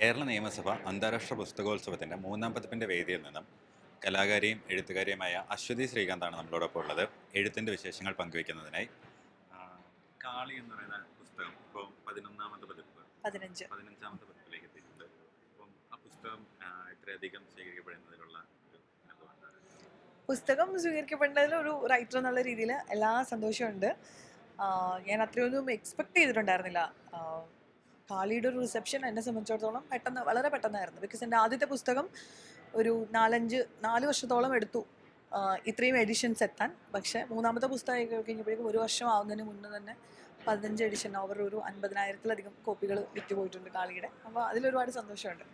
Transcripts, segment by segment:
കേരള നിയമസഭ അന്താരാഷ്ട്ര പുസ്തകോത്സവത്തിൻ്റെ മൂന്നാം പതിപ്പിൻ്റെ വേദിയിൽ നിന്നും കലാകാരിയും എഴുത്തുകാരിയുമായ അശ്വതി ശ്രീകാന്താണ് നമ്മളോടൊപ്പം ഉള്ളത്. എഴുത്തിൻ്റെ വിശേഷങ്ങൾ പങ്കുവയ്ക്കുന്നതിനായി. ആ, കാളി എന്ന് പറയുന്ന പുസ്തകം ഇപ്പോൾ 11ാമത്തെ പതിപ്പ് 15ാമത്തെ പതിപ്പിലേക്ക് എത്തിയിട്ടുണ്ട്. അപ്പം ആ പുസ്തകം ഇത്രയധികം സ്വീകരിക്കപ്പെടുന്നതിലുള്ള ഒരു അനുഭവം എന്താണ്? പുസ്തകം സ്വീകരിക്കപ്പെട്ടതിൽ ഒരു റൈറ്റർ എന്നുള്ള രീതിയിൽ എല്ലാ സന്തോഷമുണ്ട്. ഞാൻ അത്രയൊന്നും എക്സ്പെക്ട് ചെയ്തിട്ടുണ്ടായിരുന്നില്ല. കാളിയുടെ ഒരു റിസപ്ഷൻ എന്നെ സംബന്ധിച്ചിടത്തോളം വളരെ പെട്ടെന്നായിരുന്നു. ബിക്കോസ് എൻ്റെ ആദ്യത്തെ പുസ്തകം ഒരു 4 വർഷത്തോളം എടുത്തു ഇത്രയും എഡിഷൻസ് എത്താൻ. പക്ഷേ മൂന്നാമത്തെ പുസ്തകം കഴിഞ്ഞപ്പോഴേക്കും ഒരു വർഷം ആവുന്നതിന് മുന്നേ തന്നെ 15 എഡിഷൻ ഓവർ ഒരു 50,000-ലധികം കോപ്പികൾ വിറ്റുപോയിട്ടുണ്ട് കാളിയുടെ. അപ്പോൾ അതിലൊരുപാട് സന്തോഷമുണ്ട്.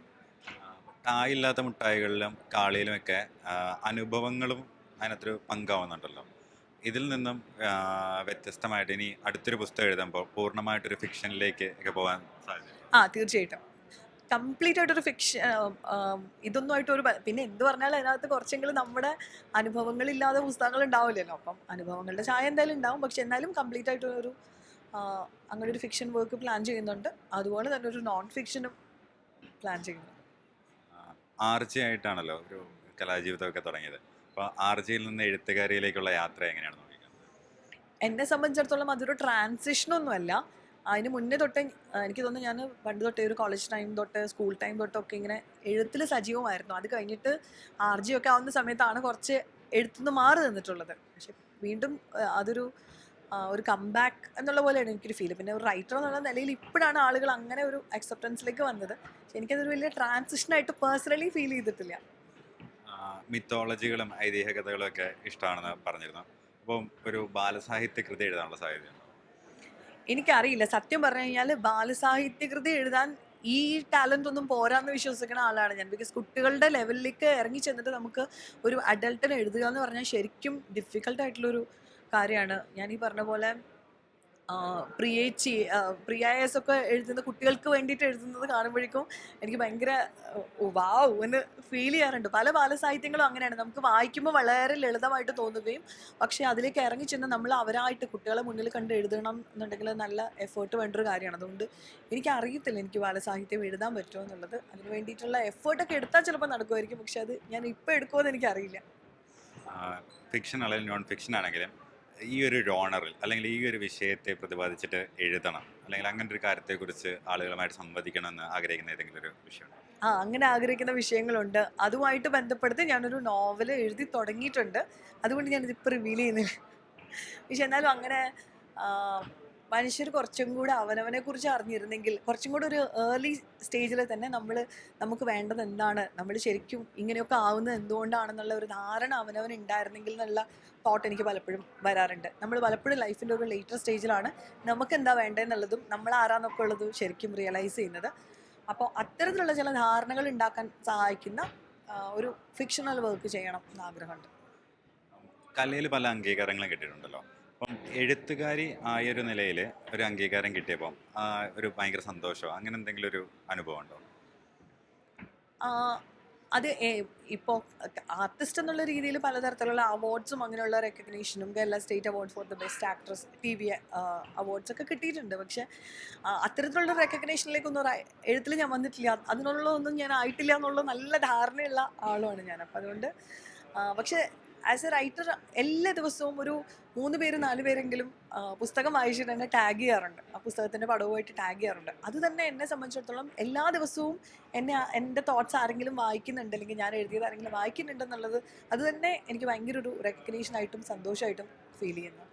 കായില്ലാത്ത മുട്ടായികളിലും കാളിയിലുമൊക്കെ അനുഭവങ്ങളും അതിനകത്തൊരു പങ്കാവുന്നുണ്ടല്ലോ. ഇതിൽ നിന്നും വ്യത്യസ്തമായിട്ട് ഇനി അടുത്തൊരു പുസ്തകം എഴുതുമ്പോൾ പൂർണ്ണമായിട്ടൊരു ഫിക്ഷനിലേക്ക് ഒക്കെ പോകാൻ സാധ്യത? തീർച്ചയായിട്ടും കംപ്ലീറ്റ് ആയിട്ടൊരു ഫിക്ഷൻ ഇതൊന്നും ആയിട്ടൊരു പിന്നെ എന്ത് പറഞ്ഞാലും അതിനകത്ത് കുറച്ചെങ്കിലും നമ്മുടെ അനുഭവങ്ങളില്ലാതെ പുസ്തകങ്ങൾ ഉണ്ടാവില്ലല്ലോ. അപ്പം അനുഭവങ്ങളുടെ ചായ എന്തായാലും ഉണ്ടാവും. പക്ഷെ എന്നാലും കംപ്ലീറ്റ് ആയിട്ടൊരു അങ്ങനെ ഒരു ഫിക്ഷൻ വർക്ക് പ്ലാൻ ചെയ്യുന്നുണ്ട്. അതുപോലെ തന്നെ ഒരു നോൺ ഫിക്ഷനും പ്ലാൻ ചെയ്യുന്നു. ആർജി ആയിട്ടാണല്ലോ ഒരു കലാജീവിതമൊക്കെ തുടങ്ങിയത്. അപ്പോൾ ആർജിയിൽ നിന്ന് എഴുത്തുകാരിയിലേക്കുള്ള യാത്ര എങ്ങനെയാണ് നോക്കിക്കുന്നത്? എന്നെ സംബന്ധിച്ചിടത്തോളം അതൊരു ട്രാൻസിഷനൊന്നുമല്ല. അതിന് മുന്നേ തൊട്ടേ എനിക്ക് തോന്നുന്നു ഞാൻ പണ്ട് തൊട്ടേ ഒരു കോളേജ് ടൈം തൊട്ട് സ്കൂൾ ടൈം തൊട്ടൊക്കെ ഇങ്ങനെ എഴുത്തിൽ സജീവമായിരുന്നു. അത് കഴിഞ്ഞിട്ട് RG ഒക്കെ ആവുന്ന സമയത്താണ് കുറച്ച് എഴുത്തുനിന്ന് മാറി നിന്നിട്ടുള്ളത്. പക്ഷെ വീണ്ടും അതൊരു ഒരു കംബാക്ക് എന്നുള്ള പോലെയാണ് എനിക്കൊരു ഫീൽ. പിന്നെ ഒരു റൈറ്റർ എന്നുള്ള നിലയിൽ ഇപ്പോഴാണ് ആളുകൾ അങ്ങനെ ഒരു അക്സെപ്റ്റൻസിലേക്ക് വന്നത്. പക്ഷെ എനിക്കതൊരു വലിയ ട്രാൻസിഷനായിട്ട് പേഴ്സണലി ഫീൽ ചെയ്തിട്ടില്ല. മിത്തോളജികളും ഐതിഹ്യ കഥകളും ഒക്കെ ഇഷ്ടമാണെന്ന് പറഞ്ഞിരുന്നു. അപ്പം ഒരു ബാലസാഹിത്യ കൃതി എഴുതാനുള്ള സാധ്യതയുണ്ടോ? എനിക്കറിയില്ല. സത്യം പറഞ്ഞു കഴിഞ്ഞാൽ ബാലസാഹിത്യകൃതി എഴുതാൻ ഈ ടാലൻ്റ് ഒന്നും പോരാന്ന് വിശ്വസിക്കുന്ന ആളാണ് ഞാൻ. ബിക്കോസ് കുട്ടികളുടെ ലെവലിലേക്ക് ഇറങ്ങി ചെന്നിട്ട് നമുക്ക് ഒരു അഡൾട്ടിനെ എഴുതുക എന്ന് പറഞ്ഞാൽ ശരിക്കും ഡിഫിക്കൽട്ടായിട്ടുള്ളൊരു കാര്യമാണ്. ഞാൻ ഈ പറഞ്ഞ പോലെ പ്രിയായസ് ഒക്കെ എഴുതുന്ന കുട്ടികൾക്ക് വേണ്ടിയിട്ട് എഴുതുന്നത് കാണുമ്പോഴേക്കും എനിക്ക് ഭയങ്കര വാവ് എന്ന് ഫീൽ ചെയ്യാറുണ്ട്. പല ബാലസാഹിത്യങ്ങളും അങ്ങനെയാണ്. നമുക്ക് വായിക്കുമ്പോൾ വളരെ ലളിതമായിട്ട് തോന്നുകയും പക്ഷേ അതിലേക്ക് ഇറങ്ങി ചെന്ന് നമ്മൾ അവരായിട്ട് കുട്ടികളെ മുന്നിൽ കണ്ട് എഴുതണം എന്നുണ്ടെങ്കിൽ നല്ല എഫേർട്ട് വേണ്ടൊരു കാര്യമാണ്. അതുകൊണ്ട് എനിക്കറിയത്തില്ല എനിക്ക് ബാലസാഹിത്യം എഴുതാൻ പറ്റുമോ എന്നുള്ളത്. അതിന് വേണ്ടിയിട്ടുള്ള എഫേർട്ടൊക്കെ എടുത്താൽ ചിലപ്പോൾ നടക്കുമായിരിക്കും. പക്ഷെ അത് ഞാൻ ഇപ്പോൾ എടുക്കുമോ എന്ന് എനിക്കറിയില്ല. ഫിക്ഷൻ അല്ലെങ്കിൽ നോൺ ഫിക്ഷൻ ആണെങ്കിലും ഈ ഒരു ജോണറിൽ അല്ലെങ്കിൽ ഈ ഒരു വിഷയത്തെ പ്രതിപാദിച്ചിട്ട് എഴുതണം അല്ലെങ്കിൽ അങ്ങനെ ഒരു കാര്യത്തെക്കുറിച്ച് ആളുകളുമായിട്ട് സംവദിക്കണം എന്ന് ആഗ്രഹിക്കുന്ന ഏതെങ്കിലും ഒരു വിഷയം? അങ്ങനെ ആഗ്രഹിക്കുന്ന വിഷയങ്ങളുണ്ട്. അതുമായിട്ട് ബന്ധപ്പെടുത്തി ഞാനൊരു നോവൽ എഴുതി തുടങ്ങിയിട്ടുണ്ട്. അതുകൊണ്ട് ഞാനിതിപ്പോൾ റിവീൽ ചെയ്യുന്നില്ല. പക്ഷെ എന്നാലും അങ്ങനെ മനുഷ്യർ കുറച്ചും കൂടെ അവനവനെക്കുറിച്ച് അറിഞ്ഞിരുന്നെങ്കിൽ കുറച്ചും കൂടെ ഒരു ഏർലി സ്റ്റേജിൽ തന്നെ നമുക്ക് വേണ്ടത് എന്താണ്, നമ്മൾ ശരിക്കും ഇങ്ങനെയൊക്കെ ആവുന്നത് എന്തുകൊണ്ടാണെന്നുള്ള ഒരു ധാരണ അവനവൻ ഉണ്ടായിരുന്നെങ്കിൽ എന്നുള്ള തോട്ട് എനിക്ക് പലപ്പോഴും വരാറുണ്ട്. നമ്മൾ പലപ്പോഴും ലൈഫിൻ്റെ ഒരു ലേറ്റർ സ്റ്റേജിലാണ് നമുക്ക് എന്താ വേണ്ടതെന്നുള്ളതും നമ്മൾ ആരാന്നൊക്കെ ഉള്ളതും ശരിക്കും റിയലൈസ് ചെയ്യുന്നത്. അപ്പോൾ അത്തരത്തിലുള്ള ചില ധാരണകൾ ഉണ്ടാക്കാൻ സഹായിക്കുന്ന ഒരു ഫിക്ഷണൽ വർക്ക് ചെയ്യണം എന്ന് ആഗ്രഹമുണ്ട്. കലയിൽ പല അംഗീകാരങ്ങളും കിട്ടിയിട്ടുണ്ടല്ലോ. അപ്പം എഴുത്തുകാരി ആയൊരു നിലയിൽ ഒരു അംഗീകാരം കിട്ടിയപ്പോൾ ഒരു ഭയങ്കര സന്തോഷമോ അങ്ങനെ എന്തെങ്കിലും ഒരു അനുഭവം ഉണ്ടോ? അത് ഇപ്പോൾ ആർട്ടിസ്റ്റ് എന്നുള്ള രീതിയിൽ പലതരത്തിലുള്ള അവാർഡ്സും അങ്ങനെയുള്ള റെക്കഗ്നീഷനും Kerala state award for the best actress TV awards ഒക്കെ കിട്ടിയിട്ടുണ്ട്. പക്ഷെ അത്തരത്തിലുള്ള റെക്കഗ്നേഷനിലേക്കൊന്നും എഴുത്തിൽ ഞാൻ വന്നിട്ടില്ല. അതിനുള്ളതൊന്നും ഞാൻ ആയിട്ടില്ല എന്നുള്ള നല്ല ധാരണയുള്ള ആളുമാണ് ഞാൻ. അപ്പം അതുകൊണ്ട് പക്ഷെ ആസ് എ റൈറ്റർ എല്ലാ ദിവസവും ഒരു 3 പേര് 4 പേരെങ്കിലും പുസ്തകം വായിച്ചിട്ട് എന്നെ ടാഗ് ചെയ്യാറുണ്ട്. ആ പുസ്തകത്തിൻ്റെ പടവുമായിട്ട് ടാഗ് ചെയ്യാറുണ്ട്. അത് തന്നെ എന്നെ സംബന്ധിച്ചിടത്തോളം എല്ലാ ദിവസവും എൻ്റെ തോട്ട്സ് ആരെങ്കിലും വായിക്കുന്നുണ്ട് അല്ലെങ്കിൽ ഞാൻ എഴുതിയത് ആരെങ്കിലും വായിക്കുന്നുണ്ടെന്നുള്ളത് അത് തന്നെ എനിക്ക് ഭയങ്കര ഒരു റെക്കഗ്നീഷനായിട്ടും സന്തോഷമായിട്ടും ഫീൽ ചെയ്യുന്നു.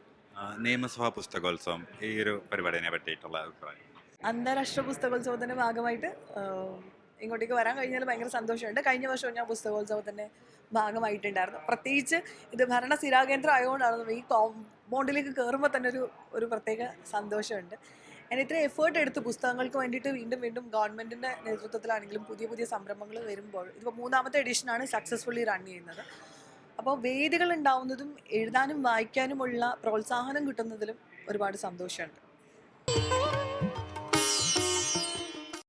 നിയമസഭാ പുസ്തകോത്സവം ഈ ഒരു പരിപാടിനെ പറ്റിയിട്ടുള്ള അഭിപ്രായം? അന്താരാഷ്ട്ര പുസ്തകോത്സവത്തിൻ്റെ ഭാഗമായിട്ട് ഇങ്ങോട്ടേക്ക് വരാൻ കഴിഞ്ഞാൽ ഭയങ്കര സന്തോഷമുണ്ട്. കഴിഞ്ഞ വർഷവും ഞാൻ പുസ്തകോത്സവത്തിൻ്റെ ഭാഗമായിട്ടുണ്ടായിരുന്നു. പ്രത്യേകിച്ച് ഇത് ഭരണസ്ഥിരാകേന്ദ്രം ആയതുകൊണ്ടാണ് ഈ കോമ്പൗണ്ടിലേക്ക് കയറുമ്പോൾ തന്നെ ഒരു പ്രത്യേക സന്തോഷമുണ്ട്. ഞാൻ ഇത്രയും എഫേർട്ട് എടുത്ത് പുസ്തകങ്ങൾക്ക് വേണ്ടിയിട്ട് വീണ്ടും വീണ്ടും ഗവൺമെൻറ്റിൻ്റെ നേതൃത്വത്തിലാണെങ്കിലും പുതിയ സംരംഭങ്ങൾ വരുമ്പോൾ ഇതിപ്പോൾ 3ാമത്തെ എഡിഷനാണ് സക്സസ്ഫുള്ളി റൺ ചെയ്യുന്നത്. അപ്പോൾ വേദികൾ ഉണ്ടാവുന്നതും എഴുതാനും വായിക്കാനുമുള്ള പ്രോത്സാഹനം കിട്ടുന്നതിലും ഒരുപാട് സന്തോഷമുണ്ട്.